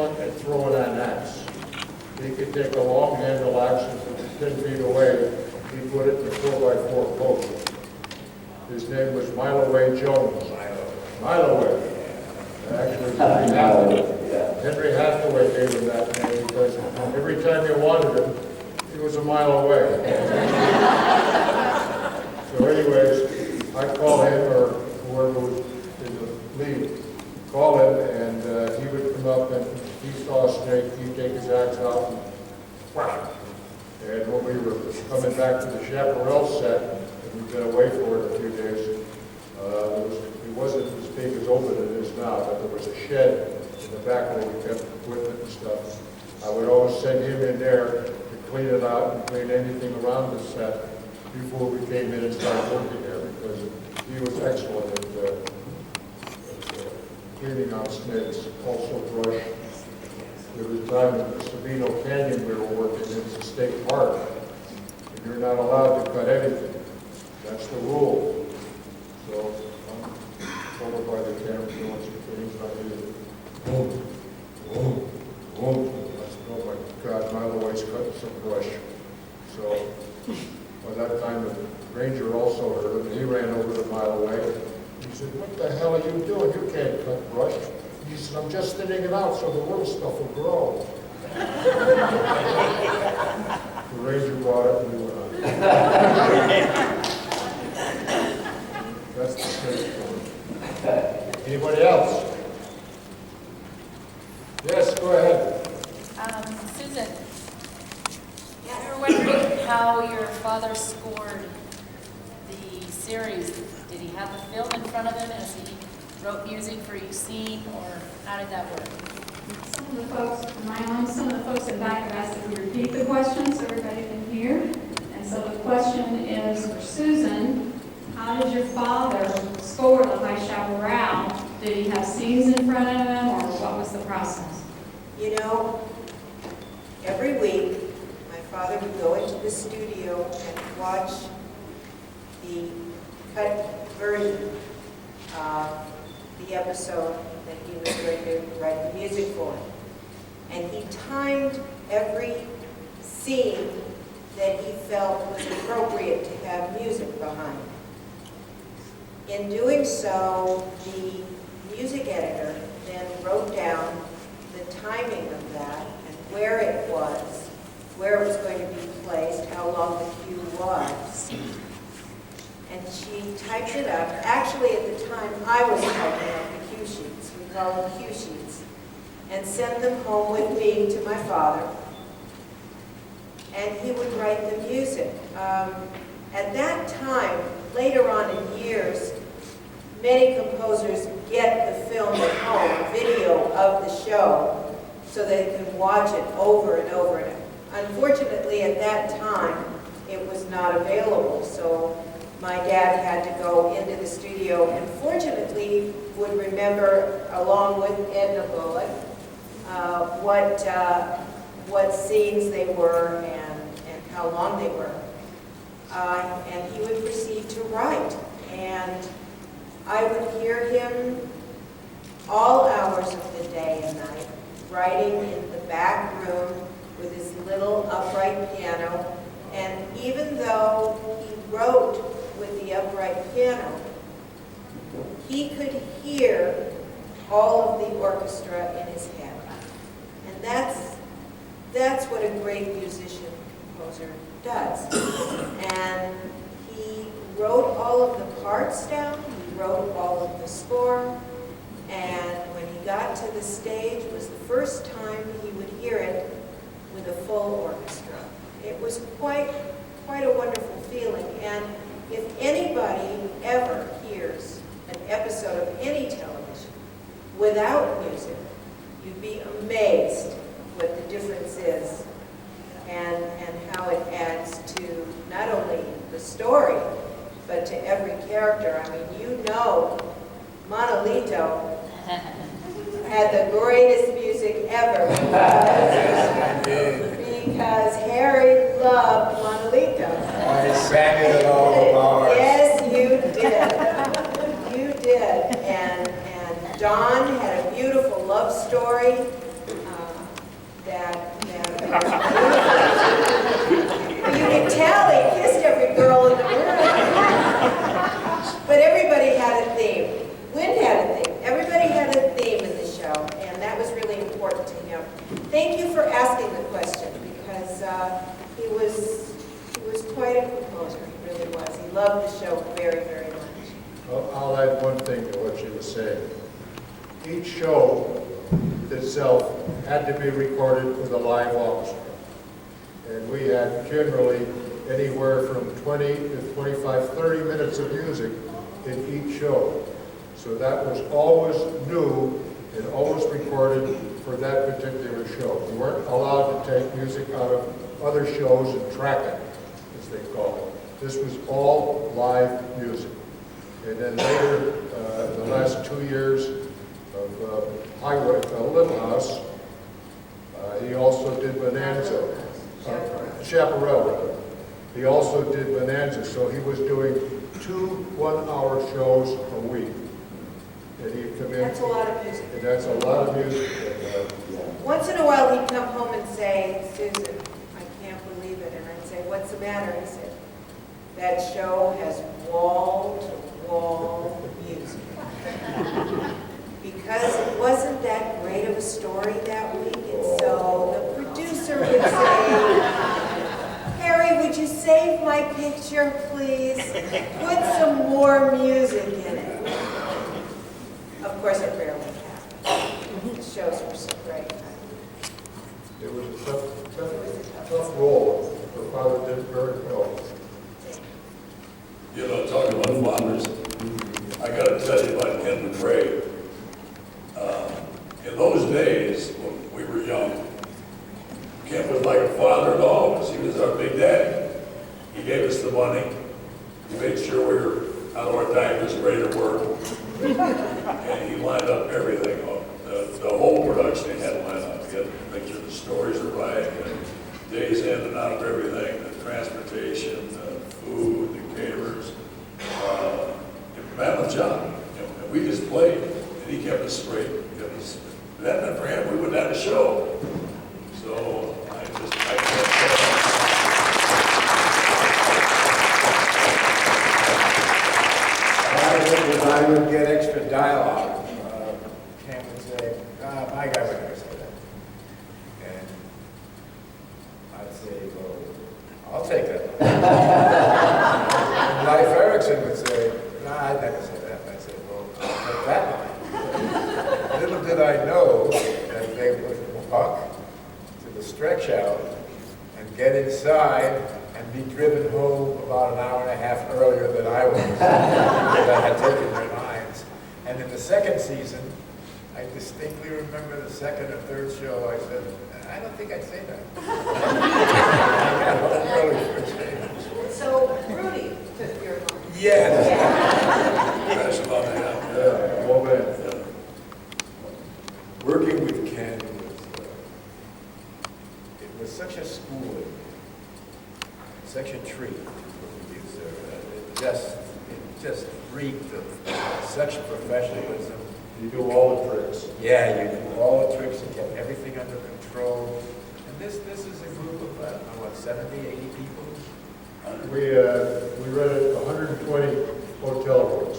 excellent at throwing an axe. He could take a long handle axe and from 10 feet away, he put it in a 4x4 post. His name was Miloway Jones. Miloway. Actually, Henry Hathaway gave him that name because every time you wanted him, he was a mile away. So anyways, I call him, or whoever was in the lead, call him, and he would come up, and he saw a snake, he'd take his axe out and whack. And when we were coming back to the Chaparral set, and we've been away for it a few days, it wasn't as big as open it is now, but there was a shed in the back where we kept equipment and stuff. I would always send him in there to clean it out and clean anything around the set before we came in and started working there, because he was excellent at cleaning out snakes, also brush. There was a time in the Sabino Canyon we were working, it's a state park, and you're not allowed to cut anything. That's the rule. So I'm over by the camera doing some things, I did boom, boom, boom. I said, oh my God, my other way's cutting some brush. So by that time the ranger also heard him, and he ran over the mile away. He said, what the hell are you doing? You can't cut brush. He said, I'm just thinning it out so the little stuff will grow. The ranger brought it and we went on. That's the snake story. Anybody else? Yes, go ahead. Susan, we were wondering how your father scored the series. Did he have the film in front of him as he wrote music for each scene, or how did that work? Some of the folks, some of the folks in back have asked if we repeat the question so everybody can hear. And so the question is for Susan, how did your father score the High Chaparral? Did he have scenes in front of him, or what was the process? You know, every week, my father would go into the studio and watch the cut version of the episode that he was going to write the music for. And he timed every scene that he felt was appropriate to have music behind. In doing so, the music editor then wrote down the timing of that and where it was going to be placed, how long the cue was. And she typed it up. Actually, at the time, I was typing up the cue sheets. We call them cue sheets. And sent them home with me to my father. And he would write the music. At that time, later on in years, many composers get the film at home, video of the show, so they can watch it over and over. And unfortunately, at that time, it was not available. So my dad had to go into the studio and fortunately would remember, along with Edna Bullock, what scenes they were and how long they were. And he would proceed to write. And I would hear him all hours of the day and night, writing in the back room with his little upright piano. And even though he wrote with the upright piano, he could hear all of the orchestra in his head. And that's what a great musician composer does. And he wrote all of the parts down, he wrote all of the score, and when he got to the stage, it was the first time he would hear it with a full orchestra. It was quite a wonderful feeling. And if anybody ever hears an episode of any television without music, you'd be amazed what the difference is and how it adds to not only the story, but to every character. I mean, you know, Manolito had the greatest music ever because Harry loved Manolito. I sang it at all the bars. Yes, you did. You did. And Don had a beautiful love story Thank you for asking the question, because he was quite a composer. He really was. He loved the show very, very much. Well, I'll add one thing to what she was saying. Each show itself had to be recorded with a live orchestra. And we had generally anywhere from 20 to 25, 30 minutes of music in each show. So that was always new and always recorded for that particular show. We weren't allowed to take music out of other shows and track it, as they call it. This was all live music. And then later, the last 2 years of Little House, he also did Bonanza. Chaparral. He also did Bonanza, so he was doing 2 one-hour shows a week. And he'd come in. That's a lot of music. And that's a lot of music. Once in a while, he'd come home and say, Susan, I can't believe it. And I'd say, what's the matter? He said, that show has wall-to-wall music. Because it wasn't that great of a story that week, and so the producer would say, Harry, would you save my picture, please? Put some more music in it. Of course, it rarely happened. The shows were so great. It was a tough role. Her father did very well. You know, talking about fathers, I got to tell you about Ken McCray. In those days, when we were young, Ken was like a father to all of us. He was our big daddy. He gave us the money. He made sure we were out of our diapers, ready to work. And he lined up everything. The whole production he had lined up. He had to make sure the stories are right, and days in and out of everything, the transportation, the food, the caterers. Mammoth job. And we just played, and he kept us straight. If that meant for him, we wouldn't have a show. So I can't I would get extra dialogue. Cam would say, my guy would never say that. And I'd say, well, I'll take that. And Life Erickson would say, I'd never say that. And I'd say, well, I'll take that line. Little did I know that they would walk to the stretch out and get inside and be driven home about an hour and a half earlier than I was, because I had taken their lines. And in the second season, I distinctly remember the second or third show, I said, I don't think I'd say that. I got home early for a change. So Rudy took your line. Yes. That's about that. Yeah, well, man. Working with Ken it was such a schooling, such a treat. It just reeked of such professionalism. You do all the tricks. Yeah, you do all the tricks and kept everything under control. And this is a group of, I don't know, what, 70, 80 people? We rented 120 hotel rooms.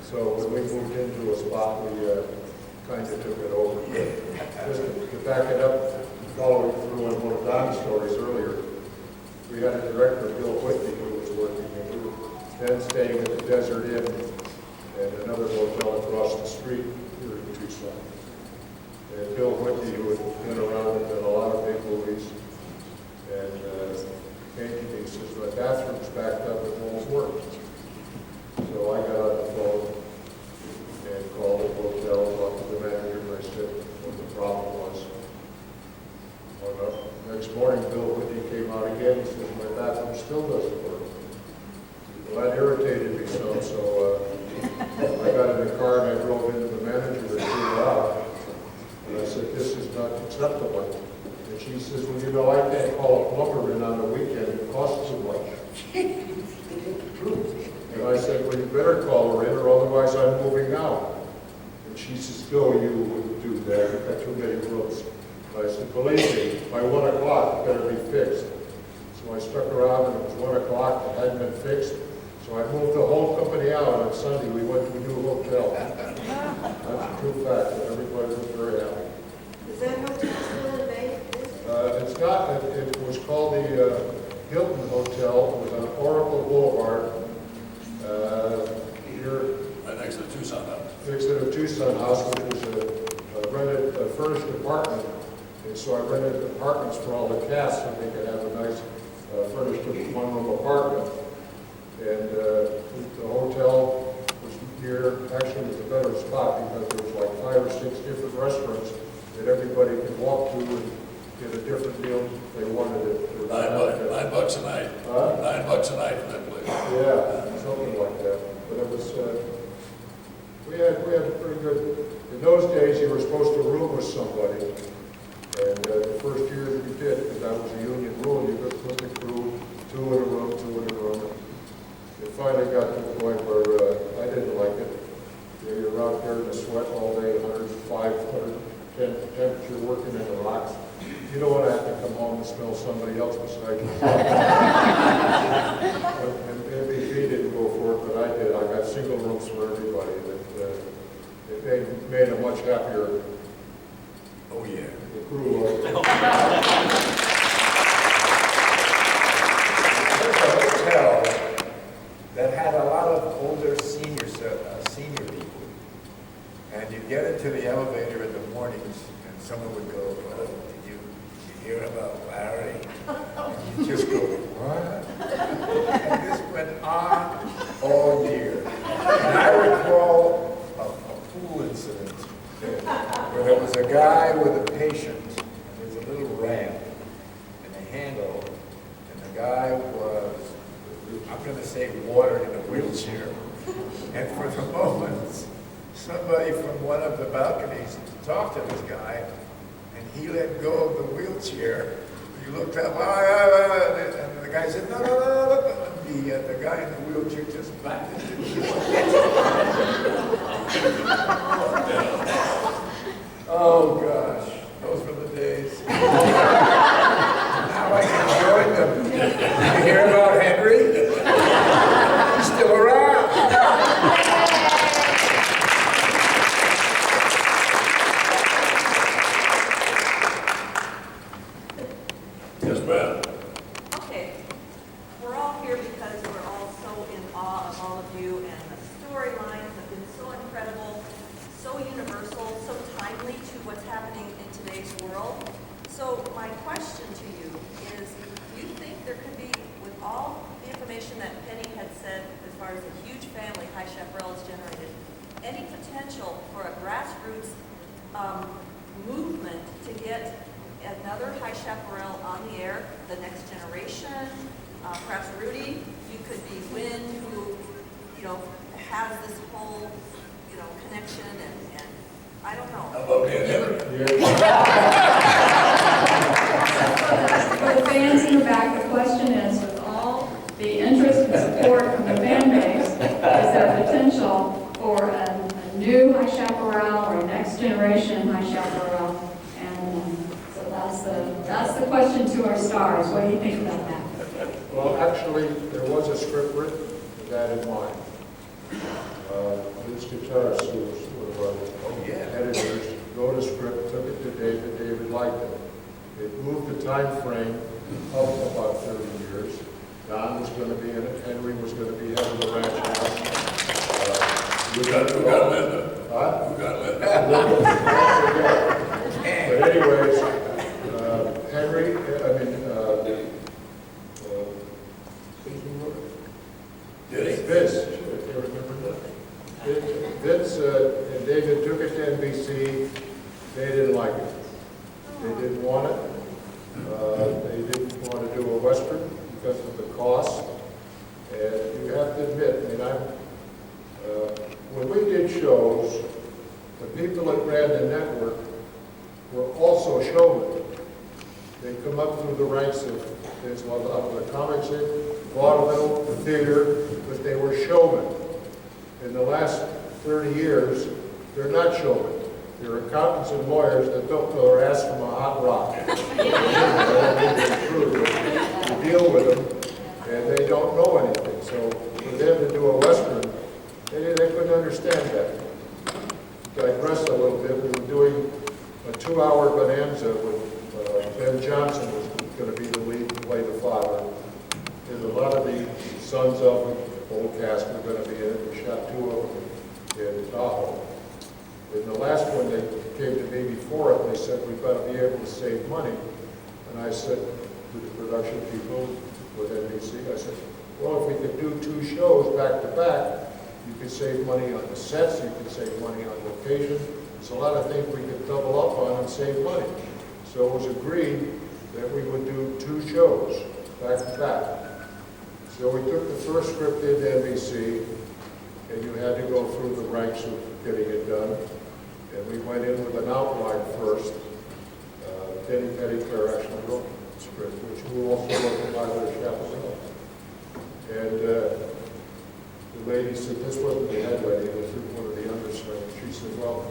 So when we moved into a spot, we kind of took it over. Just to back it up, following through on one of Don's stories earlier, we had a director, Bill Whitney, who was working, and we were then staying at the Desert Inn and another hotel across the street here in Tucson. And Bill Whitney, who had been around and done a lot of big movies, and came to me and says, my bathroom's backed up, it won't work. So I got on the phone and called the hotel, talked to the manager, and I said what the problem was. Well, next morning, Bill Whitney came out again, he says, my bathroom still doesn't work. Well, that irritated me some, so I got in the car and I drove into the manager and threw her out. And I said, this is not acceptable. And she says, well, you know, I can't call a plumber in on the weekend, it costs too much. And I said, well, you better call her in, or otherwise I'm moving out. And she says, no, you wouldn't do that, you've got too many rooms. And I said, believe me, by 1 o'clock, it better be fixed. So I stuck around, and it was 1 o'clock, it hadn't been fixed. So I moved the whole company out, and on Sunday, we went to a new hotel. That's a true fact, and everybody was very happy. Is that hotel furnished apartment, and so I rented apartments for all the cast so they could have a nice furnished one-room apartment. And the hotel was near, actually it was a better spot because there was like 5 or 6 different restaurants that everybody could walk to and get a different meal if they wanted it. $9 a night. Huh? $9 a night for that place. Yeah, something like that. But it was, we had pretty good, in those days you were supposed to room with somebody. And the first year that you did, because that was a union rule, you could put the crew 2 in a room, 2 in a room. It finally got to the point where I didn't like it. You're out there in the sweat all day, 105, 110 temperature, working in the rocks. You don't want to have to come home and smell somebody else beside you. And maybe he didn't go for it, but I did. I got single rooms for everybody. It made a much happier. Oh, yeah. The crew was. There's a hotel that had a lot of older senior people. And you'd get into the elevator in the mornings, and someone would go, "Oh, did you hear about Larry?" And you just go, "What?" And this went on all year. And I recall a pool incident where there was a guy with a patient, and there's a little ramp and a handle, and the guy was, I'm going to say, water in a wheelchair. And for the moment, somebody from one of the balconies talked to this guy, and he let go of the wheelchair. He looked up, and the guy said, no. And the guy in the wheelchair just backed into the Oh, gosh, those were the days. Now I can join them. You hear about Henry? He's still around. Yes, ma'am. Okay, we're all here because we're all so in awe of all of you, and the storylines have been so incredible, so universal, so timely to what's happening in today's world. So my question to you is, do you think there could be, with all the information that Penny had said as far as the huge family High Chaparral has generated, any potential for a grassroots movement to get another High Chaparral on the air, the next generation? Perhaps Rudy, you could be Wynn, who, has this whole, connection, and I don't know. How about me and Henry? For the fans in the back, the question is, with all the interest and support from the fan base, is there potential for a new High Chaparral or a next generation High Chaparral? And so that's the question to our stars. What do you think about that? Well, actually, there was a script written with that in mind. This guitarist who was one of our editors wrote a script, took it to David. David liked it. It moved the time frame up about 30 years. Don was going to be in it. Henry was going to be head of the ranch house. Who got Linda? Huh? Who got Linda? But anyways, Henry, Did he? Vince, I can't remember that. Vince and David took it to NBC. They didn't like it. They didn't want it. They didn't want to do a Western because of the cost. And you have to admit, when we did shows, the people that ran the network were also showmen. They come up through the ranks of the comics, vaudeville, the theater, but they were showmen. In the last 30 years, they're not showmen. They're accountants and lawyers that don't know their ass from a hot rock. You deal with them, and they don't know anything. So for them to do a Western, they couldn't understand that. To digress a little bit, we were doing a 2-hour bonanza with Ben Johnson was going to be the lead and play the father. And a lot of the sons of the whole cast were going to be in it. We shot 2 of them in Tahoe. In the last one, they came to me before it, they said, we've got to be able to save money. And I said to the production people with NBC, I said, well, if we could do 2 shows back to back, you could save money on the sets, you could save money on location. There's a lot of things we could double up on and save money. So it was agreed that we would do 2 shows back to back. So we took the first script into NBC, and you had to go through the ranks of getting it done. And we went in with an outline first. Denny Pettifer actually wrote the script, which who also wrote the High Chaparral. And the lady said, this wasn't the head lady, it was one of the understudies. She said, well,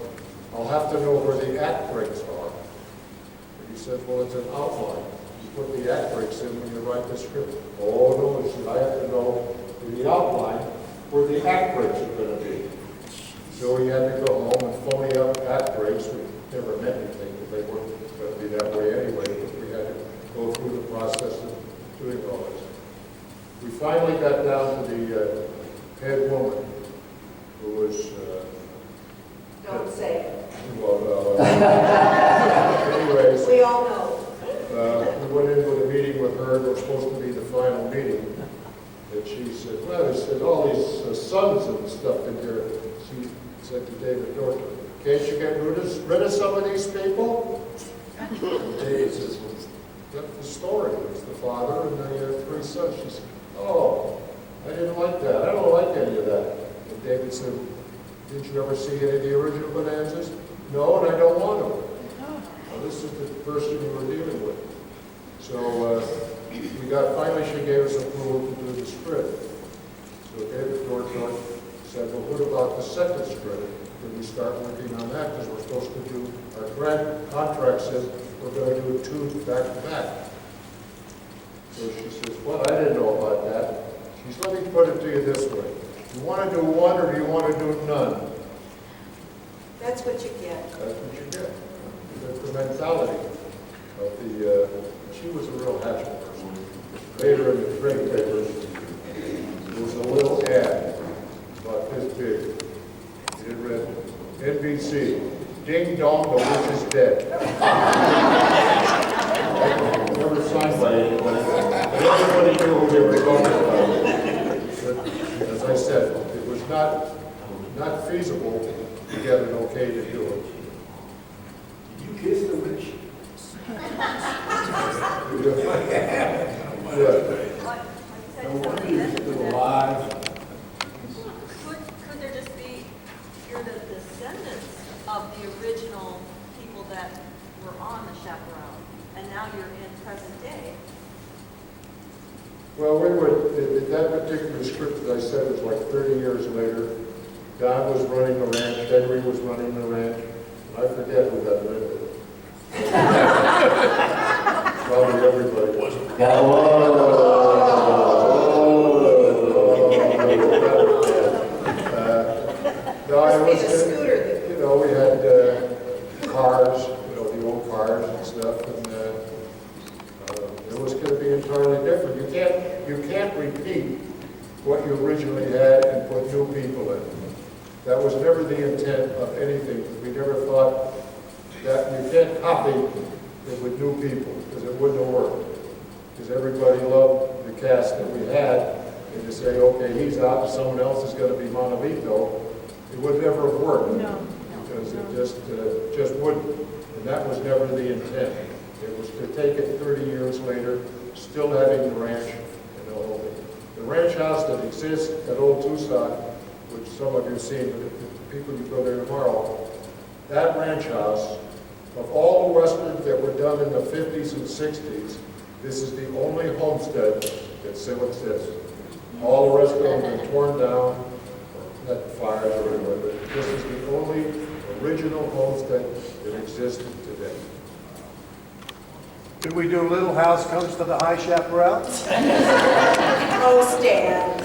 I'll have to know where the act breaks are. And he said, well, it's an outline. You put the act breaks in when you write the script. Oh, no, he said, I have to know in the outline where the act breaks are going to be. So he had to go home and phony up act breaks, which never meant anything, because they weren't going to be that way anyway, but we had to go through the process of doing all this. We finally got down to the head woman, who was... Don't say it. Well, anyways, We all know. we went in with a meeting with her, it was supposed to be the final meeting. And she said, well, there's all these sons and stuff in here. She said to David Dorton, can't you get rid of some of these people? And David says, well, that's the story. It's the father and the 3 sons. She said, oh, I didn't like that. I don't like any of that. And David said, didn't you ever see any of the original Bonanzas? No, and I don't want them. Well, this is the person you were dealing with. So finally she gave us approval to do the script. So David Dorton said, well, what about the second script? Did we start working on that? Because we're supposed to do, our grant contract says we're going to do 2 back to back. So she says, well, I didn't know about that. She says, let me put it to you this way. Do you want to do 1 or do you want to do none? That's what you get. That's what you get. That's the mentality of the, she was a real hatchet person. Later in the trade papers, there was a little ad about this big. It read, NBC, ding dong, the witch is dead. Never signed by anybody. But everybody knew who they were talking about. But as I said, it was not feasible to get an okay to do it. Did you kiss the witch? No wonder you're still alive. Could there just be, you're the descendants of the original people that were on the Chaparral, and now you're in present day? Well, that particular script that I said was like 30 years later. Don was running the ranch, Henry was running the ranch, and I forget who got rid of it. Probably everybody. No, it Must be was, the scooter that... you know, we had cars, you know, the old cars and stuff, and it was going to be entirely different. You can't repeat what you originally had and put new people in. That was never the intent of anything. We never thought that you can't copy it with new people, because it wouldn't have worked. Because everybody loved the cast that we had, and to say, okay, he's out, and someone else is going to be Monolito, it would never have worked. No. Because it just wouldn't. And that was never the intent. It was to take it 30 years later, still having the ranch and the whole thing. The ranch house that exists at Old Tucson, which some of you have seen, but the people who go there tomorrow, that ranch house, of all the westerns that were done in the 50s and 60s, this is the only homestead that still exists. All the rest of them have been torn down, or not fires or whatever, but this is the only original homestead that existed today. Could we do Little House Comes to the High Chaparral? Oh, Stan.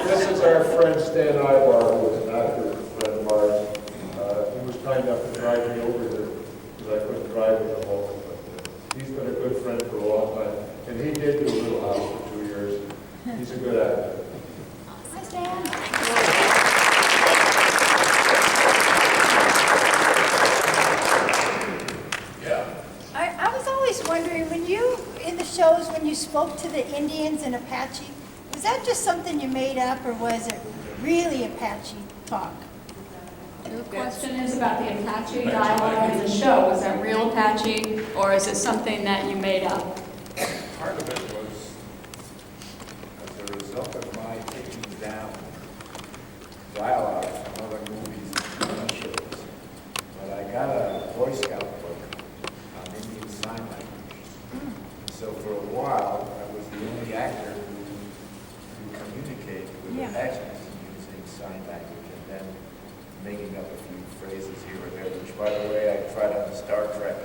This is our friend Stan Ibar, who is an actor friend of ours. He was kind enough to drive me over here, because I couldn't drive with him over. But he's been a good friend for a long time, and he did do Little House for 2 years. He's a good actor. Hi, Stan. shows when you spoke to the Indians in Apache? Was that just something you made up, or was it really Apache talk? The question is about the Apache dialogue in the show. Was that real Apache, or is it something that you made up? Part of it was as a result of my taking down dialogue from other movies and other shows. But I got a Boy Scout book on Indian Sign Language. So for a while, I was the only actor who communicated with Apaches using sign language and then making up a few phrases here or there, which, by the way, I tried on the Star Trek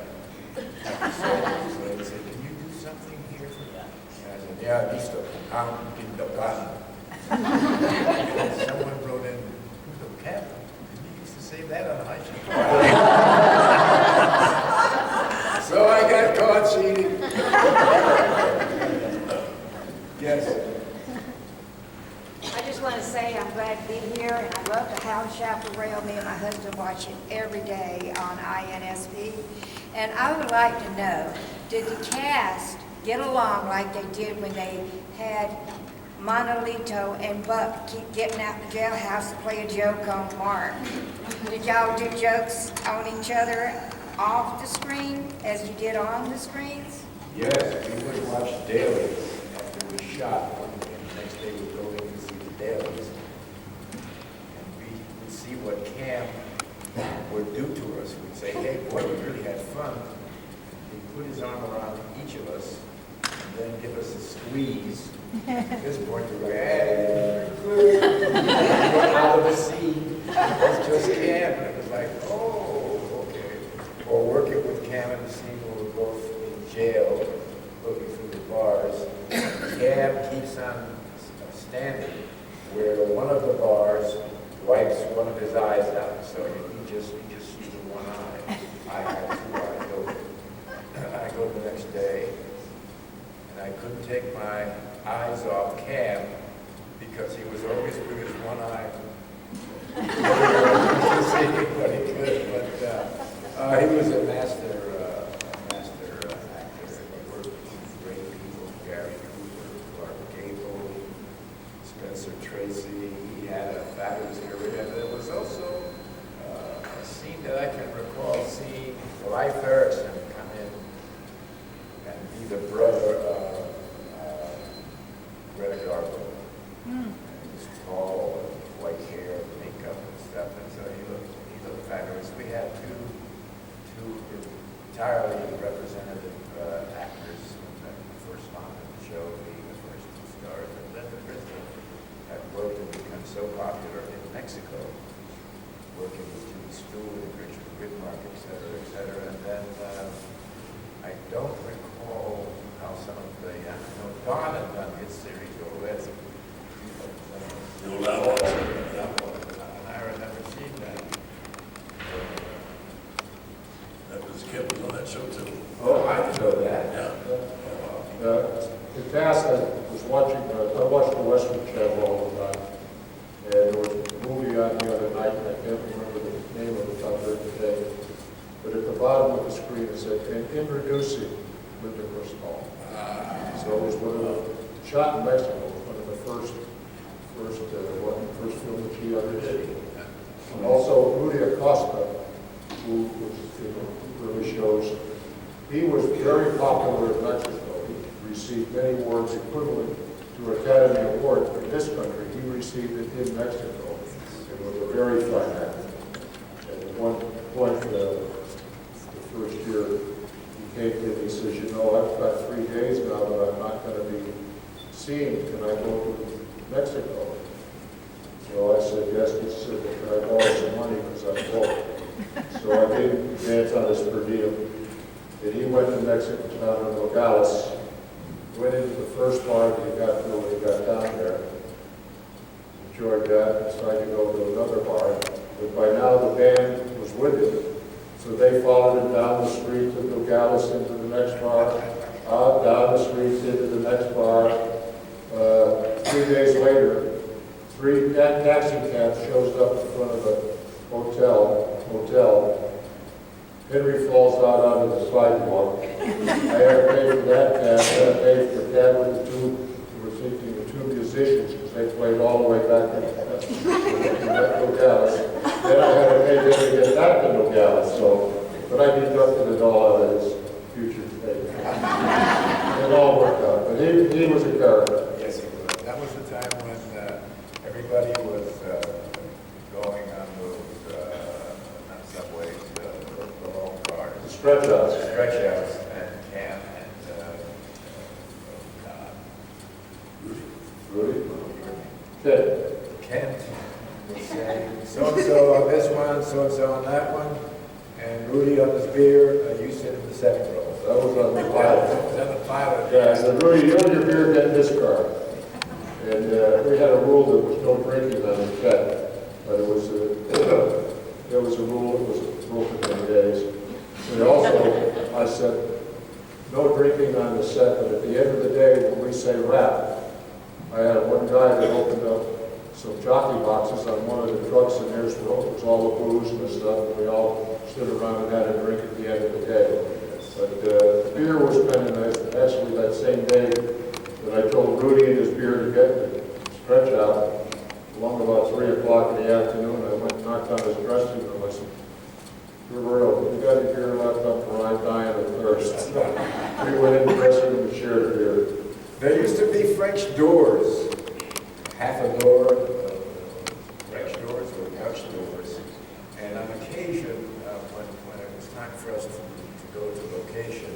episode. So they said, "Can you do something here for that?" And I said, "Yeah, listo. And someone wrote in, "The captain, you used to say that on High Chaparral." So I got caught cheating. Yes. I just want to say I'm glad to be here, and I love the High Chaparral. Me and my husband watch it every day on INSP. And I would like to know, did the cast get along like they did when they had Manolito and Buck keep getting out the jailhouse to play a joke on Mark? Did y'all do jokes on each other off the screen as you did on the screens? Yes, we would watch dailies after we shot, and the next day we'd go in and see the dailies. And we would see what Cam would do to us. We'd say, "Hey, boy, we really had fun." He'd put his arm around each of us and then give us a squeeze. At this point, we were like, "Hey, you're good." Out of the scene. It was just Cam, and it was like, "Oh, okay." Or working with Cam in the scene where we're both in jail, looking through the bars. Cam keeps on standing where one of the bars wipes one of his eyes out, so he just sees one eye. I have two eyes open. I go the next day, and I couldn't take my eyes off Cam because he was always with his one eye. But he could, but he was a master actor. He worked with great people: Gary Cooper, Clark Gable, Spencer Tracy. He had a fabulous career. There was also a scene that I can recall seeing Life Harrison come in and be the brother of Greta Garbo. And he was tall, and white hair, makeup and stuff, and so he looked fabulous. We had two entirely representative actors that first on the show, being the first two stars, and then the Crystal had worked and become so popular in Mexico, working with Jimmy Stewart and Richard Widmark, et cetera, and then I don't recall how some of the, Don had done his series already. No doubt. And I remember seeing that. That was Kip was on that show too. Oh, I didn't know that. Yeah. In past, I watched the Western Channel all the time, and there was a movie on the other night, and I can't remember the name of it out there today, but at the bottom of the screen it said, "And introducing Linda Crystal." So it was shot in Mexico, one of the first film that she ever did. And also Rudy Acosta, who was in the early shows, he was very popular in Mexico. He received many awards equivalent to Academy Award in this country. He received it in Mexico. It was a very fine actor. And at one point, the first year, he came to me and he says, "I've got 3 days now that I'm not going to be seeing. Can I go to Mexico?" So I said, "Yes." He said, "Can I borrow some money because I'm broke?" So I gave him advance on his per diem. And he went to Mexico, down in Nogales, went into the first bar that he got to when he got down there. Enjoyed that, decided to go to another bar. But by now the band was with him. So they followed him down the street to Nogales into the next bar, out down the street into the next bar. 3 days later, 3 taxi cabs shows up in front of the hotel. Henry falls out onto the sidewalk. I had to pay for that day for Dad with the two, we were thinking the two musicians, because they played all the way back in Nogales. Then I had to pay them to get back to Nogales, so, but I deducted it all out of his future pay. It all worked out, but he was a character. Yes, he was. That was the time when everybody was going on those, not subways, the long cars. Stretch outs. Stretch outs and camp and, Rudy? Ted? Kent would say, so-and-so on this one, so-and-so on that one, and Rudy on the spear, you sit in the second row. That was on the pilot. That was on the pilot. Yeah, I said, Rudy, you and your beer get in this car. And we had a rule that was no drinking on the set, but it was a rule, it was a rule for many days. And also, I said, no drinking on the set, but at the end of the day, when we say wrap, I had one guy that opened up some jockey boxes on one of the trucks, and there's was all the booze and the stuff, and we all stood around and had a drink at the end of the day. But beer was kind of nice. Actually, that same day that I told Rudy and his beer to get the stretch out, along about 3 o'clock in the afternoon, I went and knocked on his dressing room. I said, "Roberto, you got any beer left up, for I'm dying of thirst." We went in the dressing room and shared a beer. There used to be French doors, half a door, French doors or Dutch doors. And on occasion, when it was time for us to go to location,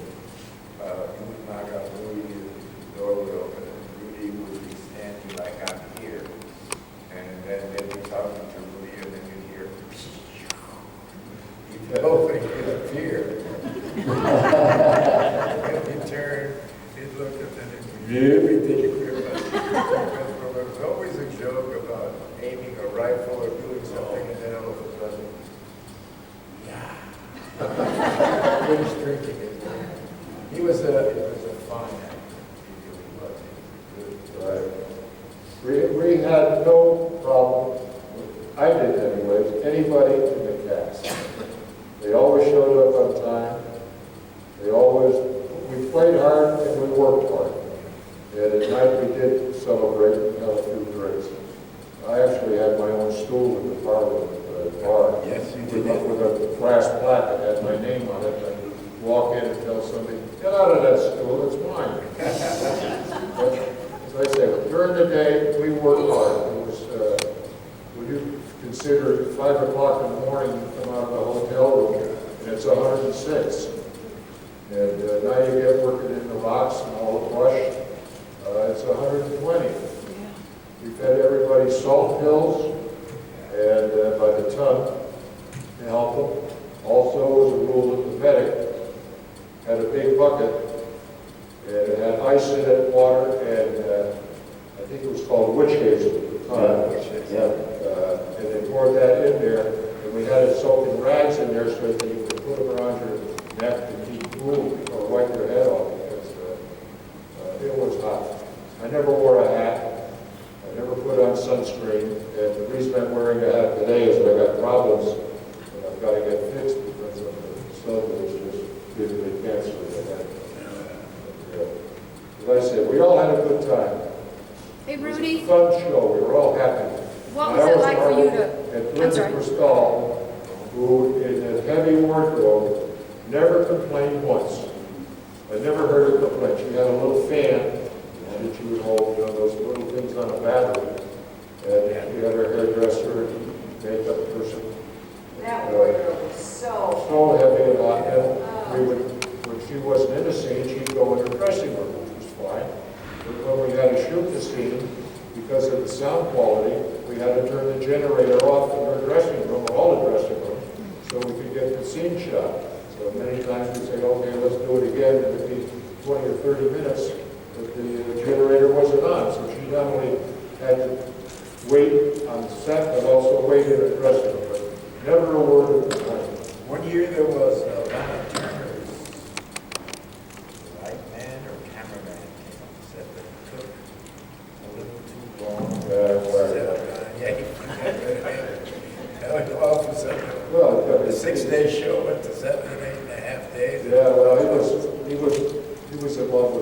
you would knock on Rudy, and the door would open, and Rudy would be standing like I'm here. And then they'd be talking to Rudy, and then you'd hear, he'd open his beer. And he'd turn, he'd look at them, and everything you hear about it. There was always a joke about aiming a rifle or doing something, and then all of a sudden, finish drinking it. He was a fine actor. He really was. Right. We had no problem, I did anyways, anybody in the cast. They always showed up on time. We played hard and we worked hard. And at night we did celebrate and have a few drinks. I actually had my own stool in the parlor, bar. Yes, you With did. with a brass plaque that had my name on it. And walk in and tell somebody, "Get out of that stool, it's mine." But, as I say, during the day, we worked hard. It was, when you consider 5 o'clock in the morning, you come out of the hotel room, and it's 106. And now you get working in the box and all the brush, it's 120. We fed everybody salt pills, and by the ton, to help them. Also, was a rule that the medic had a big bucket, and it had ice in it, water, and I think it was called witch hazel at the time. And they poured that in there, and we had it soaked in rags in there so that you could put them around your neck to keep cool or wipe your head off, because it was hot. I never wore a hat. I never put on sunscreen, and the reason I'm wearing a hat today is that I got problems that I've got to get fixed because of the sun that was just giving me cancer in the head. As I said, we all had a good time. Hey, It was Rudy, a fun show. We were all happy. what was it like for you to, And I'm Linda sorry. Cristal, who in a heavy wardrobe, never complained once. I never heard her complain. She had a little fan that she would hold, those little things on a battery. And she had her hairdresser and makeup person. That wardrobe was so, So heavy and hot, and we would, when she wasn't in the scene, she'd go in her dressing room, which was fine. But when we had to shoot the scene, because of the sound quality, we had to turn the generator off in her dressing room, or all the dressing rooms, so we could get the scene shot. So many times we say, okay, let's do it again, and it'd be 20 or 30 minutes, but the generator wasn't on, so she not only had to wait on the set, but also wait in her dressing room. But never a word of complaint. One year there was Lana Turner's light man or cameraman came on set that took a little too long. All of a sudden, Well, the 6-day show went to 7 and 8.5 days. yeah, well, he was a lovely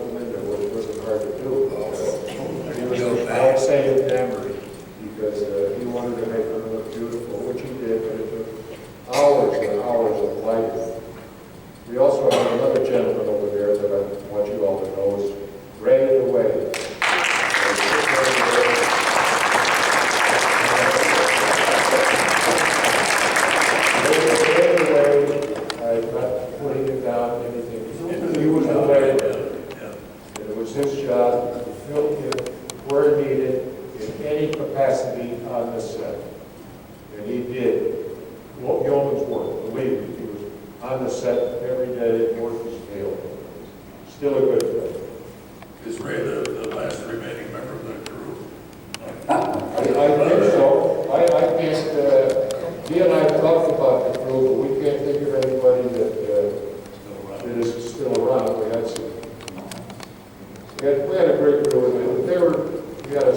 Still a good friend. Is Ray the last remaining member of the crew? I think so. I can't, he and I talked about the crew, but we can't think of anybody that is still around. We had a great crew. We had a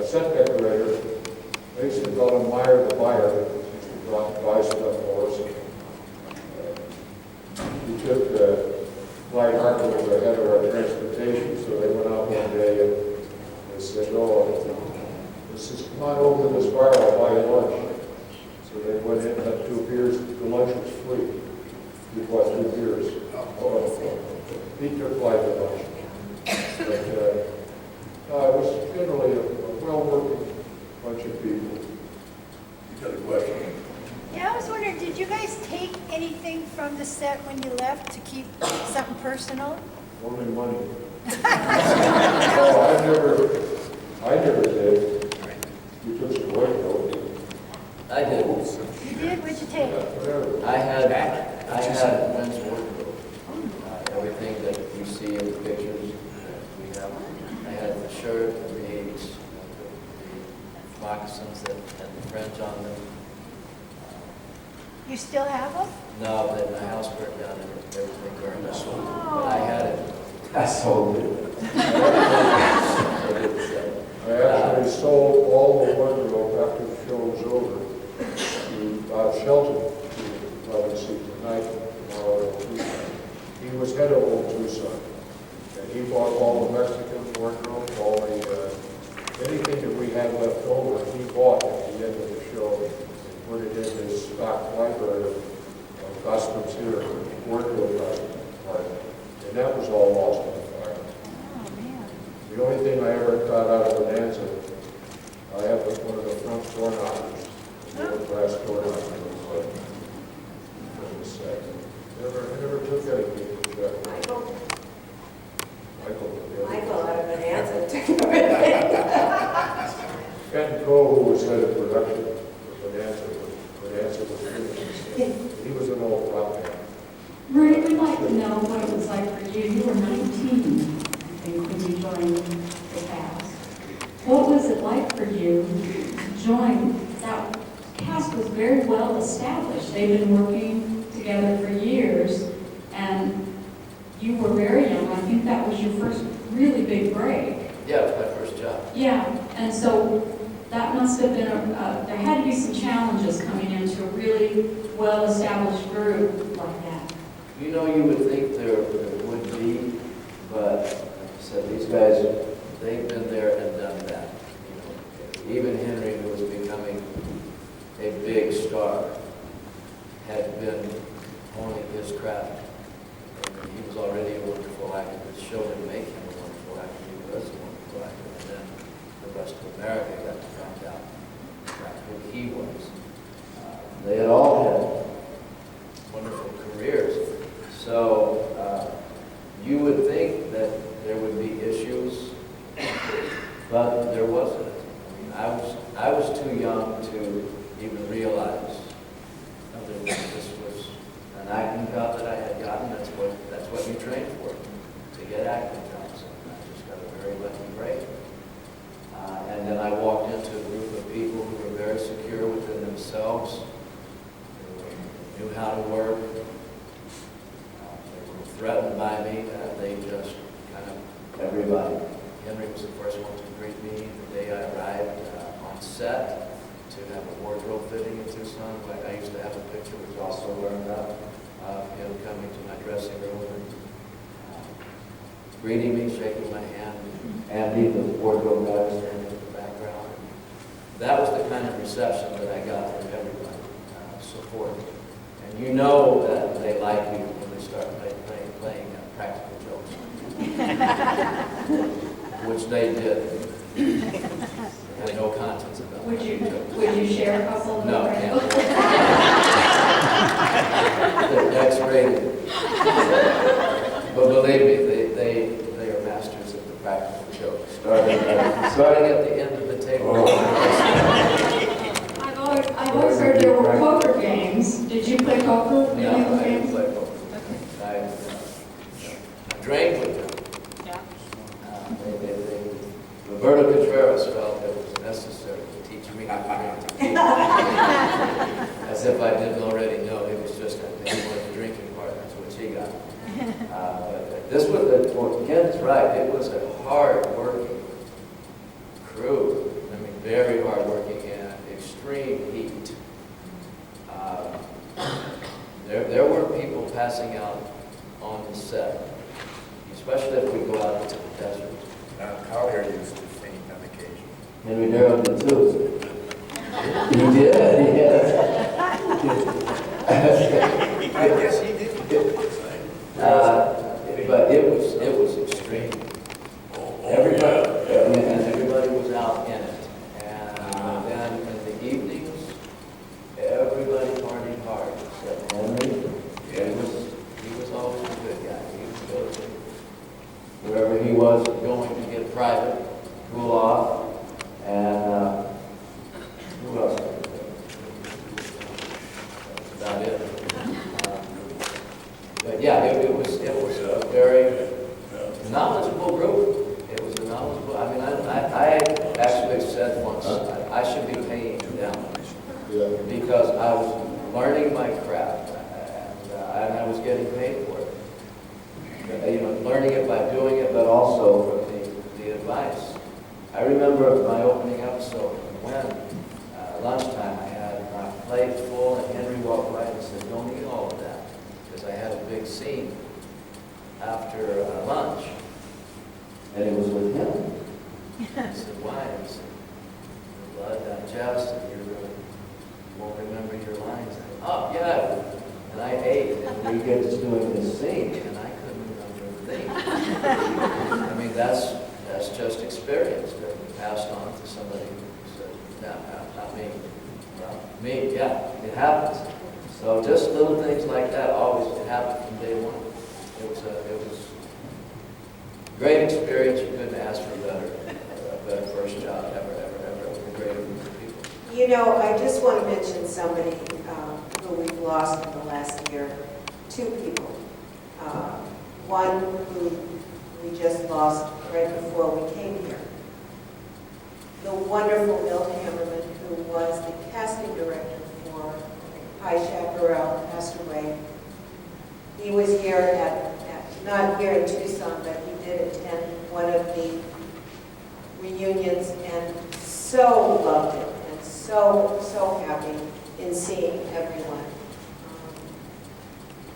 set decorator. They used to call him Meyer the Buyer. He brought buy stuff for us. He took Clyde Harper was the head of our transportation, so they went out one day and they said, "Oh, this is, come on over to this bar, I'll buy you lunch." So they went in, had 2 beers, the lunch was free. We bought 2 beers. He took Clyde to lunch. But it was generally a well-working bunch of people. You got a question? Yeah, I was wondering, did you guys take anything from the set when you left to keep something personal? Only money. Oh, I never did. You took some white though. I did. You did? What'd you take? Whatever. I had men's wardrobe. Everything that you see in the pictures we have. I had the shirt, the beads, the moccasins that had the French on them. You still have them? No, but my house burnt down and everything burned out. But I had it. I sold it. I did sell it. I actually sold all the wardrobe after the show was over to Shelton, to probably see tonight, tomorrow, or Tucson. He was head of Old Tucson, and he bought all the Mexican wardrobe, all the, anything that we had left over, he bought at the end of the show, and put it in his stock library of costumes here, wardrobe costumes, and that was all lost in the fire. Oh, man. The only thing I ever got out of Bonanza, I have one of the front door knockers, the little glass door knockers, from the set. I never took anything from that. Michael, Michael. Michael out of Bonanza took everything. Ken Cole, who was head of production for Bonanza was finished. He was an old rock man. Rudy, we'd like to know what it was like for you. You were 19, I think, when you joined the cast. What was it like for you to join? That cast was very well established. They've been working together for years, and you were very young. I think that was your first really big break. Yeah, it was my first job. Yeah, and so that must have been, there had to be some challenges coming into a really well-established group like that. You know, you would think there would be, but like I said, these guys, they've been there and done that. You know, even Henry, who was becoming a big star, had been honing his craft. And he was already a wonderful actor. The show didn't make him a wonderful actor. He was a wonderful actor. And then the rest of America got to find out who he was. They had all had wonderful careers. So you would think that there would be issues, but there wasn't. I mean, I was too young to even realize other than this was an acting job that I had gotten. That's what you train for, to get acting jobs. And I just got a very lucky break. And then I walked into a group of people who were very secure within themselves, who knew how to work. They were threatened by me. They just kind of, everybody. Henry was the first one to greet me the day I arrived on set to have a wardrobe fitting in Tucson. I used to have a picture which also learned up of him coming to my dressing room and greeting me, shaking my hand. Andy, the wardrobe guy, was standing in the background. That was the kind of reception that I got from everybody, support. And you know that they like you when they start playing practical jokes, which they did. They had no conscience about Would jokes. you share a couple of them? No, can't. They're X-rated. But believe me, they are masters of the practical joke. Starting at the end of the table. I've always heard there were poker games. Did you play poker? No, I didn't play poker. I drank with them. Roberto Contreras felt it was necessary to teach me how to drink tequila. As if I didn't already know, he was just he wanted the drinking part, that's what she got. But this was, well, Ken's right, it was a hard-working crew. I mean, very hard-working and extreme heat. There were people passing out on the set, especially if we go out into the desert. Now, Collier used to faint on occasion. Henry Darrow did too. He did, yes. I guess he did. But it was extreme. And everybody was out in it. And then in the evenings, everybody partied hard, except Henry. He was always a good guy. He would go to wherever he was going to get private, cool off, and who else? That's about it. But yeah, it was a very knowledgeable group. It was a knowledgeable. I mean, I actually said once I should be paying them because I was learning my craft and I was getting paid for it. You know, learning it by doing it, but also from the advice. I remember my opening episode when lunchtime I had my plate full and Henry walked by and said, "Don't eat all of that," because I had a big scene after lunch, and it was with him. I said, "Why?" He said, "The blood digests and you won't remember your lines." Oh, yeah. And I ate, and we get to doing this scene, and I couldn't remember a thing. I mean, that's just experience that we passed on to somebody who said, "No, not me." Well, me, yeah, it happens. So just little things like that always happened from day one. It was a great experience. You couldn't ask for a better first job ever. With a great group of people. You know, I just want to mention somebody who we've lost in the last year. Two people. One who we just lost right before we came here. The wonderful Bill Hammerman, who was the casting director for High Chaparral, passed away. He was here not here in Tucson, but he did attend one of the reunions and so loved it and so happy in seeing everyone.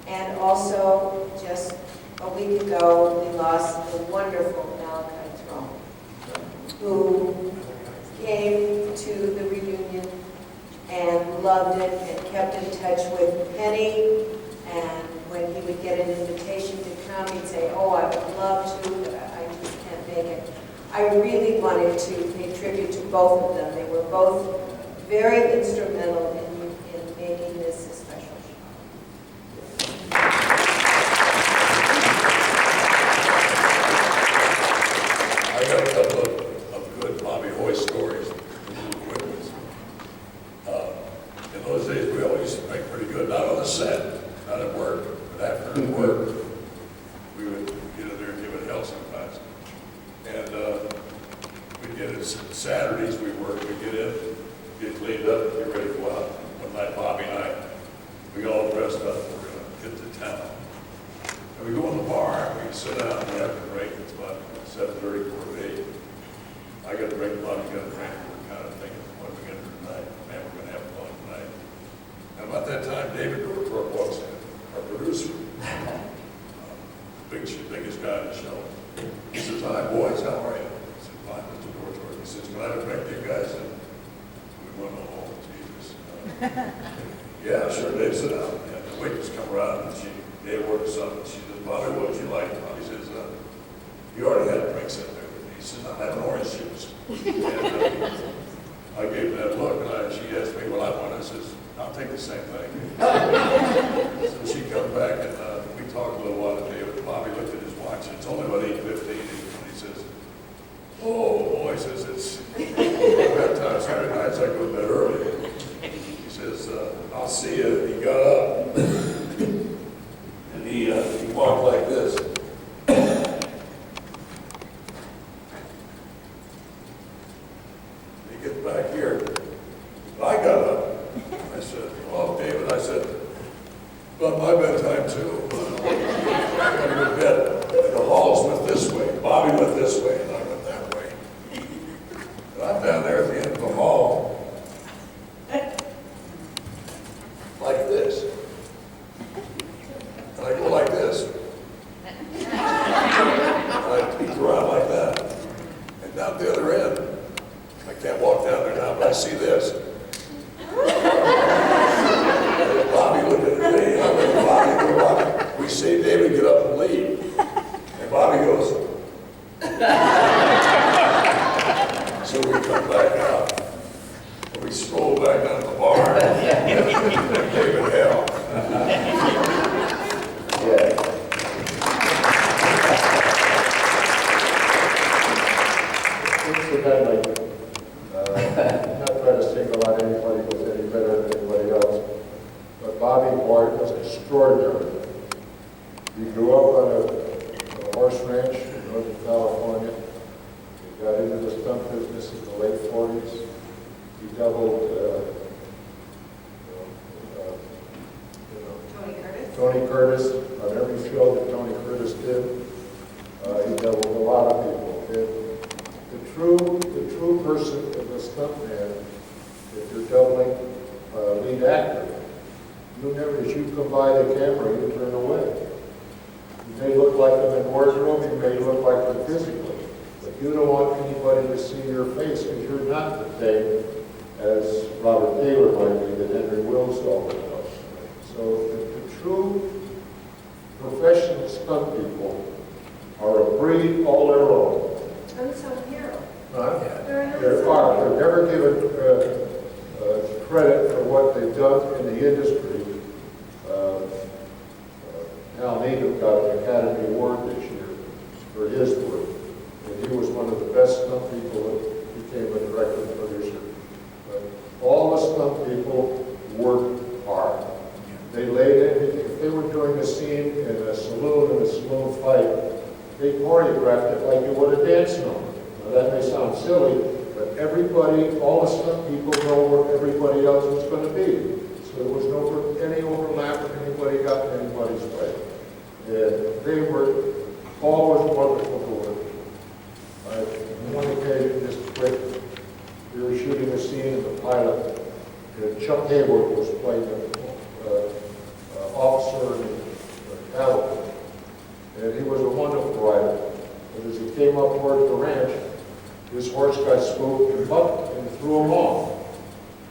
And also, just a week ago, we lost the wonderful Malachi Throne, who came to the reunion and loved it and kept in touch with Penny. And when he would get an invitation to come, he'd say, "Oh, I would love to, but I just can't make it." I really wanted to pay tribute to both of them. They were both very instrumental in making this a special show. I got a couple of good Bobby Hoy stories, little quick ones. In those days, we always used to make pretty good, not on the set, not at work, but after work, we would get in there and give it hell sometimes. And we'd get it Saturdays, we'd get in, get cleaned up, get ready to go out. One night, Bobby and I, we all dressed up, we're going to get to town. And we go in the bar, and we sit down, and we have to break, it's about 7:30, 8. I got a drink, Bobby got a drink, we're kind of thinking, what are we going to do tonight? Man, we're going to have fun tonight. And about that time, David Dorthorpe walks in, our producer, biggest guy in the show. He says, "Hi, boys, how are you?" I said, "Fine, Mr. Dorthorpe." He says, "Can I have a drink to you guys?" And we went, "Oh, Jesus." Yeah, sure, Dave, sit down. And the waitress come around, and Dave ordered something. She says, "Bobby, what would you like?" Bobby says, "You already had drinks in there with me." He says, "I'm having orange juice." And I gave that look, and she asked me what I wanted. I says, "I'll take the same thing." So she comes back, and we talked a little while today. Bobby looked at his watch, and it's only about 8:15, and he says, "Oh, boy," he says, "it's bedtime Saturday nights, I go to bed early." He says, "I'll see you." He got up, and he walked like this. see this. Bobby looked at me, I looked at Bobby. We see David get up and leave. And Bobby goes. So we come back out. We stroll back down to the bar. David hell. Yeah. Incidentally, not trying to single out anybody who's any better than anybody else, but Bobby Boyd was extraordinary. He grew up on a horse ranch in Northern California. He got into the stunt business in the late 40s. He doubled, Tony Curtis on every show that Tony Curtis did. He doubled a lot of people. The true person of a stuntman, if you're doubling a lead actor, you never, as you come by the camera, you turn away. You may look like them in wardrobe, you may look like them physically, but you don't want anybody to see your face because you're not the same as Robert Taylor might be, that Henry Wills always was. So the true professional stunt people are a breed all their own. Unsung hero. They're never given credit for what they've done in the industry. Al Needham got an Academy Award this year for his work. And he was one of the best stunt people that became a director and producer. But all the stunt people worked hard. They laid it. If they were doing a scene in a saloon fight, they choreographed it like you would a dance number. Now that may sound silly, but everybody, all the stunt people know where everybody else was going to be. So there was no any overlap or anybody got in anybody's way. And they were always wonderful to work with. On one occasion, just quick, we were shooting a scene in the pilot, and Chuck Hayward was playing an officer in the cavalry. And he was a wonderful rider. But as he came up towards the ranch, his horse got spooked and bucked and threw him off.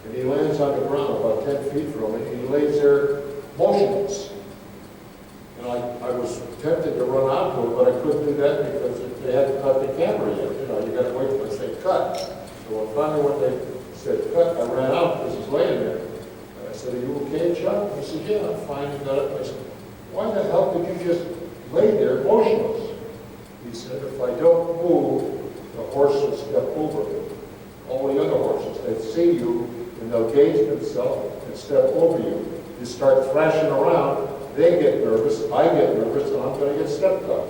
And he lands on the ground about 10 feet from it, and he lays there motionless. And I was tempted to run out to him, but I couldn't do that because they hadn't cut the camera yet. You know, you got to wait till they say cut. So finally when they said cut, I ran out because he's laying there. And I said, "Are you okay, Chuck?" He said, "Yeah, I'm fine." He got up and I said, "Why the hell did you just lay there motionless?" He said, "If I don't move, the horse will step over me. All the other horses, they see you and they'll gauge themselves and step over you. You start thrashing around, they get nervous, I get nervous, and I'm going to get stepped on."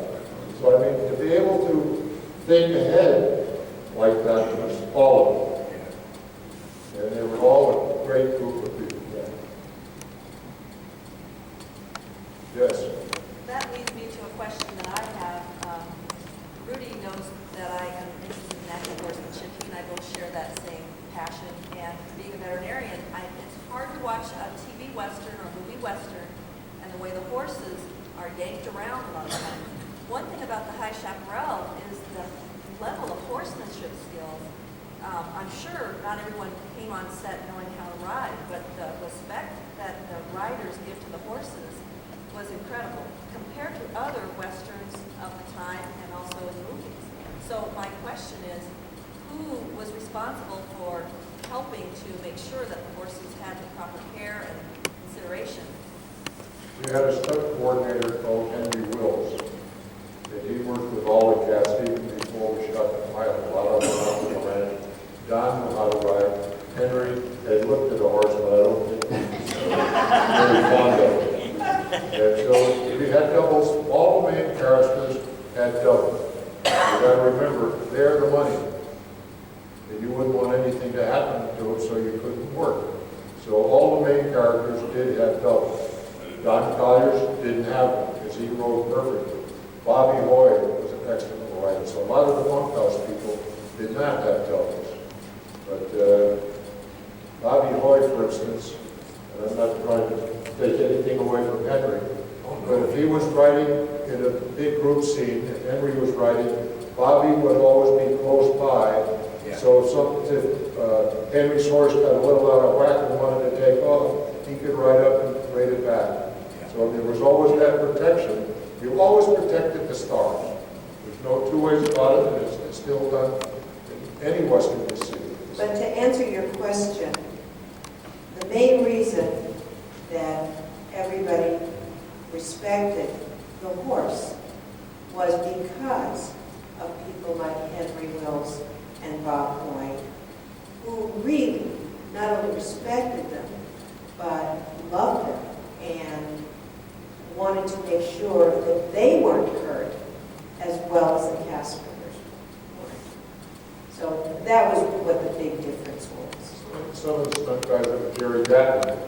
So I mean, to be able to think ahead like that was all of them. And they were all a great group of people. Yes. That leads me to a question that I have. Rudy knows that I am interested in natural horsemanship. He and I both share that same passion. And being a veterinarian, it's hard to watch a TV Western or movie Western and the way the horses are yanked around a lot of times. One thing about the High Chaparral is the level of horsemanship skills. I'm sure not everyone came on set knowing how to ride, but the respect that the riders give to the horses was incredible compared to other Westerns of the time and also in movies. So my question is, who was responsible for helping to make sure that the horses had the proper care and consideration? We had a stunt coordinator called Henry Wills. And he worked with all the cast even before we shot the pilot. A lot of them went out to the ranch. Don knew how to ride. Henry had looked at a horse, but I don't think he was very fond of it. And so we had doubles. All the main characters had doubles. You got to remember, they're the money. And you wouldn't want anything to happen to them, so you couldn't work. So all the main characters did have doubles. Don Collier didn't have them because he rode perfectly. Bobby Hoy was an excellent rider. So a lot of the bunkhouse people did not have doubles. But Bobby Hoy, for instance, and I'm not trying to take anything away from Henry, but if he was riding in a big group scene and Henry was riding, Bobby would always be close by Yeah. So if Henry's horse got a little out of whack and wanted to take off, he could ride up and ride it back. Yeah. So there was always that protection. You always protected the stars. There's no two ways about it, and it's still done in any Western Mississippi. But to answer your question, the main reason that everybody respected the horse was because of people like Henry Wills and Bob White, who really not only respected them, but loved them and wanted to make sure that they weren't hurt as well as the cast members weren't. So that was what the big difference was. Some of the stunt guys like Jerry Gatton,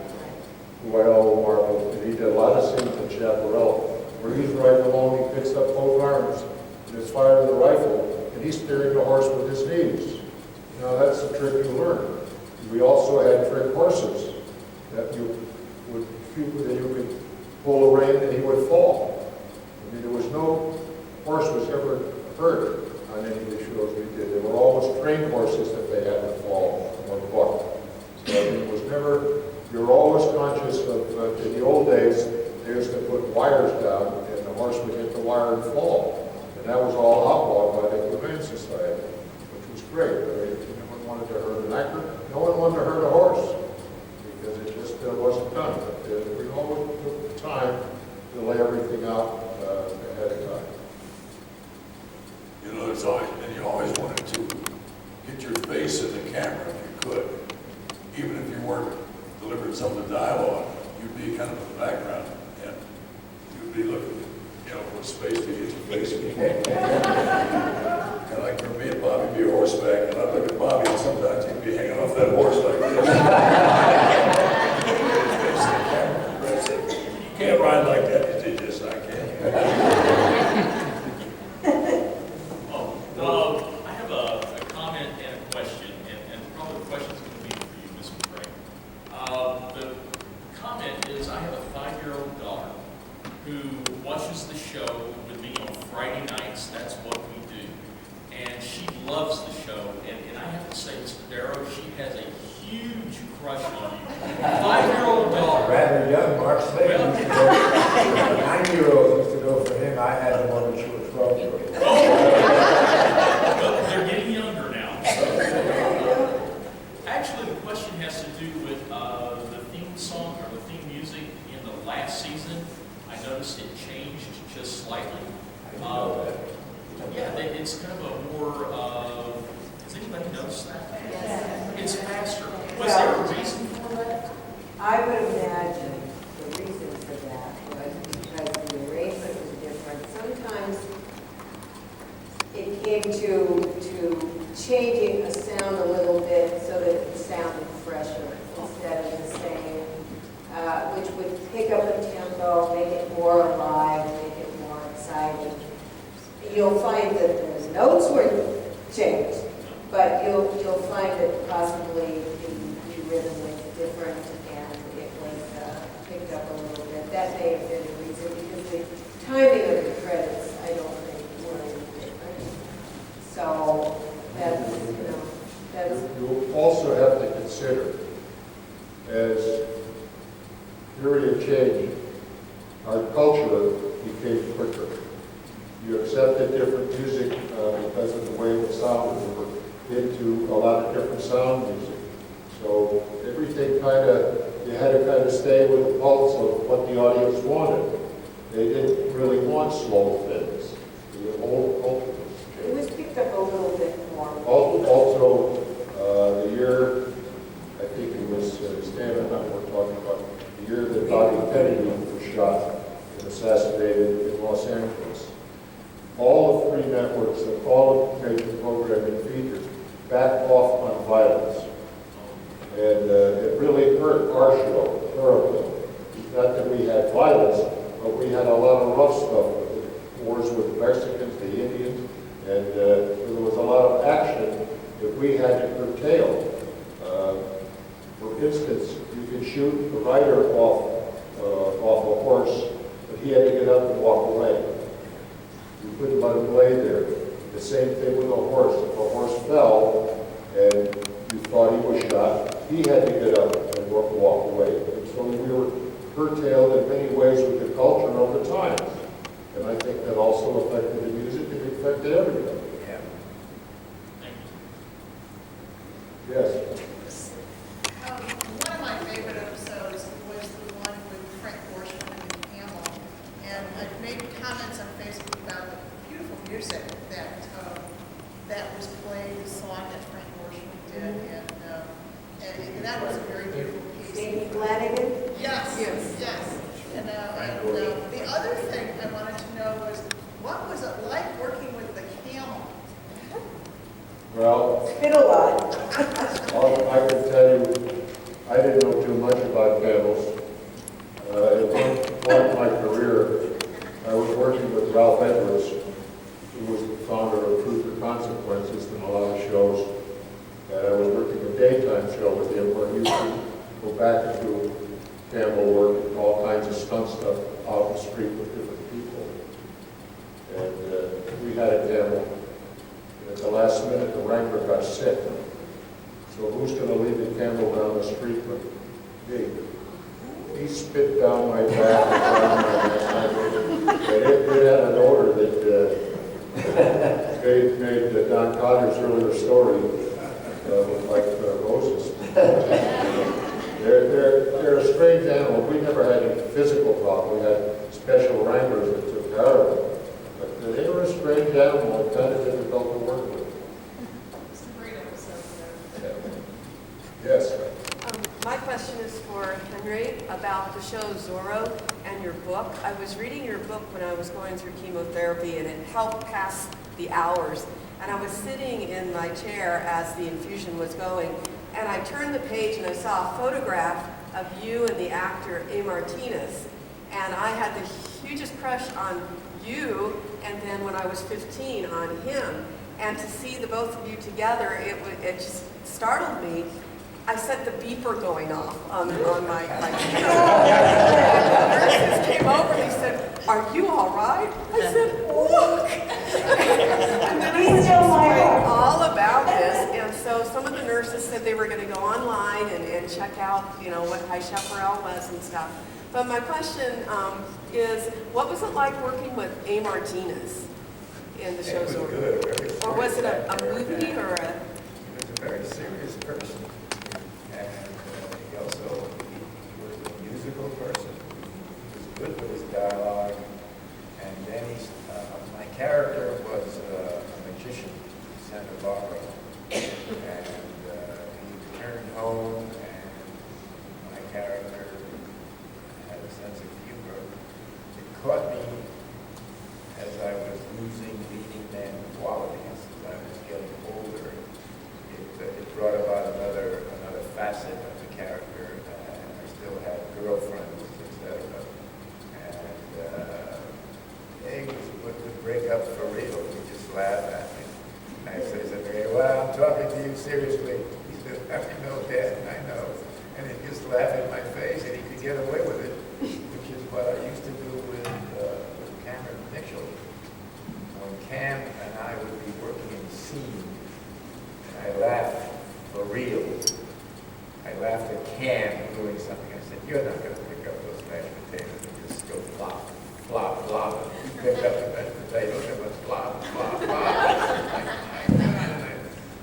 who I all marveled, and he did a lot of scenes in Chaparral, where he's riding along, he picks up both arms, and is firing the rifle, and he's steering the horse with his knees. Now that's a trick you learn. We also had trick horses that you could pull a rein and he would fall. I mean, there was no horse was ever hurt on any of the shows we did. They were always trained horses that they had to fall or buck. So I mean, it was never, you're always conscious of, in the old days, they used to put wires down and the horse would hit the wire and fall. And that was all outlawed by the Humane Society, which was great. No one wanted to hurt an actor. No one wanted to hurt a horse because it just wasn't done. But we always took the time to lay everything out ahead of time. You know, there's always, and you always wanted to get your face in the camera if you could. Even if you weren't delivering some of the dialogue, you'd be kind of in the background and you'd be looking, you know, for space to get your face in the camera. Kind of like for me and Bobby be a horseback, and I'd look at Bobby and sometimes he'd be hanging off that horse like this. You can't ride like that. He said, yes, I can. I have a comment and a question, and probably the question's going to be for you, Ms. McCray. The comment is, I have a 5-year-old daughter who watches the show with me on Friday nights. That's what we do. And she loves the show. And I have to say, Mr. Darrow, she has a huge crush on you. 5-year-old daughter. Rather young, Mark Slade used to go, 9-year-olds used to go for him. I had the one when she was 12-year-old. Well, they're getting younger now. Actually, the question has to do with the theme song or the theme music in the last season. I noticed it changed just slightly. Yeah, it's kind of a more, has anybody noticed that? Yes. It's faster. Was there a reason for that? I would imagine the reason for that was because the arrangement was different. Sometimes it came to changing a sound a little bit so that it sounded fresher instead of the same, which would pick up the tempo, make it more alive, make it more exciting. You'll find that those notes were changed, but you'll find that possibly the rhythm was different and it was picked up a little bit. That may have been the reason, because the timing of the credits, I don't think, were any different. So that's, You also have to consider, as period change, our culture became quicker. You accepted different music because of the way it sounded. We were into a lot of different sound music. So everything you had to kind of stay with the pulse of what the audience wanted. They didn't really want slow things. The whole culture was it was picked up a little bit more. Also, the year, I think it was Stan and I were talking about, the year that Bobby Kennedy was shot and assassinated in Los Angeles. All of 3 networks and all of the major programming features backed off on violence. And it really hurt our show terribly. Not that we had violence, but we had a lot of rough stuff with the wars with the Mexicans, the Indians, and there was a lot of action that we had to curtail. For instance, you could shoot the rider off a horse, but he had to get up and walk away. You couldn't let him lay there. The same thing with a horse. If a horse fell, and you thought he was shot, he had to get up and walk away. And so we were curtailed in many ways with the culture of the time. And I think that also affected the music, it affected everybody. Yeah. Yes. One of my favorite episodes was the one with Frank Borshman and Hamill. And I made comments on Facebook about the beautiful music that was played, the song that Frank Borshman did. And that was a very beautiful piece. Davey Flanagan? Yes, yes. And the other thing I wanted to know was, what was it like working with the camel? Well, Been a lot. I can tell you, I didn't know too much about camels. At one point in my career, I was working with Ralph Edwards, who was the founder of Truth or Consequences and a lot of shows. And I was working a daytime show with him where he used to go back and do camel work and all kinds of stunt stuff out in the street with different people. And we had a camel. And at the last minute, the wrangler got sick. So who's going to lead the camel down the street but me? He spit down my back and it had an odor that made Don Cotter's earlier story look like roses. They're a strange animal. We never had any physical problem. We had special wranglers that took care of them. But they were a strange animal and kind of difficult to work with. It's a great episode. Yes. My question is for Henry about the show Zorro and your book. I was reading your book when I was going through chemotherapy, and it helped pass the hours. And I was sitting in my chair as the infusion was going, and I turned the page and I saw a photograph of you and the actor A. Martinez. And I had the hugest crush on you, and then when I was 15 on him. And to see the both of you together, it just startled me. I set the beeper going off on my computer. And the nurses came over and they said, "Are you all right?" I said, "Look!" And then I explained all about this. And so some of the nurses said they were going to go online and check out, what High Chaparral was and stuff. But my question is, what was it like working with A. Martinez in the show It was Zorro? good. Or was it a movie or a... He was a very serious person. And he also was a musical person. He was good with his dialogue. And then my character was a magician in Santa Barbara. And he returned home, and my character had a sense of humor. It caught me as I was losing leading man qualities as I was getting older. It brought about another facet of the character, and I still had girlfriends, etc. And he would break up for real. He just laughed at me. And I said, "Okay, well, I'm talking to you seriously." He said, "I know, Dad, I know." And he'd just laugh in my face, and he could get away with it, which is what I used to do with Cameron Mitchell. When Cam and I would be working in the scene, and I laughed for real. I laughed at Cam doing something. I said, "You're not going to pick up those mashed potatoes and just go flop, flop, flop." You pick up the mashed potatoes and went flop, flop, flop.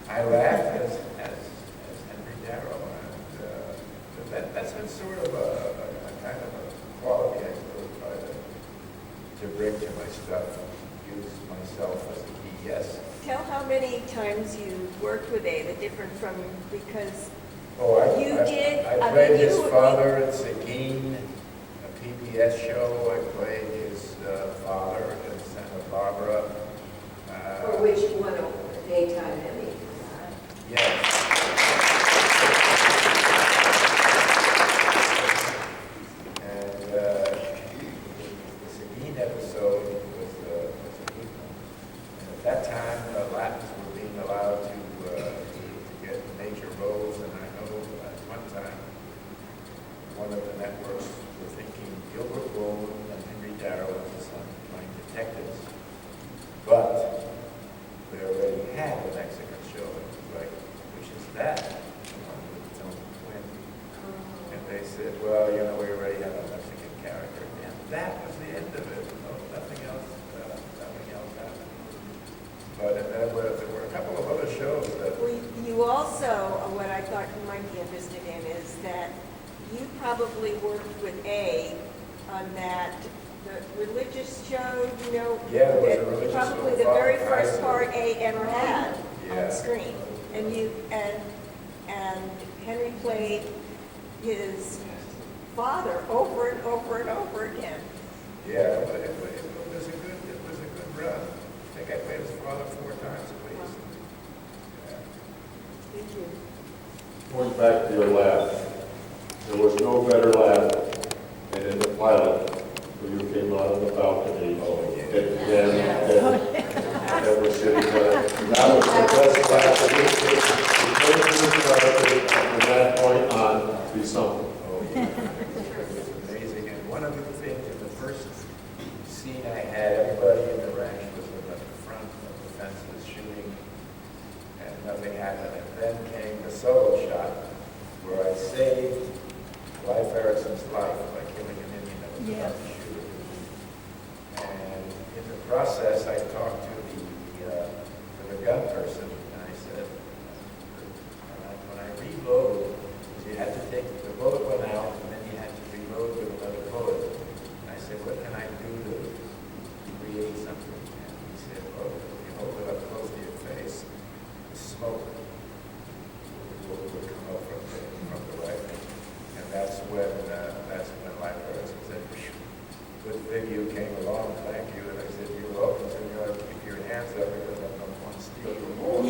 I laughed as Henry Darrow, and that's been sort of a kind of a quality I still try to bring to my stuff. Use myself as a key. Yes. Tell how many times you worked with A, the different from, because I played his father in Seguin, a PBS show. I played his father in Santa Barbara. For which you won a daytime Emmy. Yes. And the Seguin episode was a good one. And at that time, Latins were being allowed to get major roles, and I know at one time one of the networks were thinking Gilbert Roland and Henry Darrow and his son playing detectives. But they already had a Mexican But there were a couple of other shows that, Well, you also, what I thought you might be interested in is that you probably worked with A on that, the religious show, you know? Yeah, there was a religious show Probably the very about first Kaiser. part A ever had Yeah. on screen. And Henry played his father over and over and over again. yeah, but it was a good run. I think I played his father 4 times at least. Yeah. Thank you. Going back to your laugh, there was no better laugh than in the pilot where you came out of the balcony. Oh, yeah. That was sitting there. That was the best laugh of this case. From that point on, be something. Oh, yeah. It was amazing. And one of the things in the first scene I had, everybody in the ranch was in the front of the fences shooting, and nothing happened. And then came the solo shot where I saved Life Erickson's life by killing an Indian that was about to shoot him. And in the process, I talked to the gun person, and I said, when I reload, you had to take, the bullet went out, and then you had to reload with another bullet. And I said, what can I do to create something? And he said, well, if you hold it up close to your face, the smoke will come up from the rifle. And that's when Life Erickson said, good thing you came along, thank you. And I said, you're welcome. So you ought to keep your hands up because I don't want to steal your more.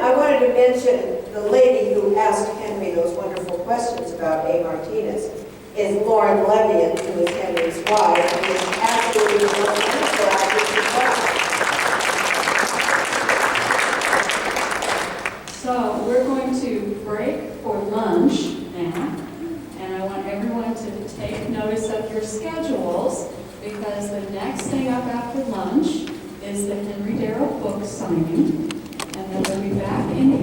I wanted to mention the lady who asked Henry those wonderful questions about A. Martinez is Lauren Levian, who is Henry's wife, and is absolutely the most wonderful actress in So we're going to break for lunch now, and I want everyone to take notice of your schedules, because the next thing up after lunch is the Henry Darrow book signing, and then we'll be back in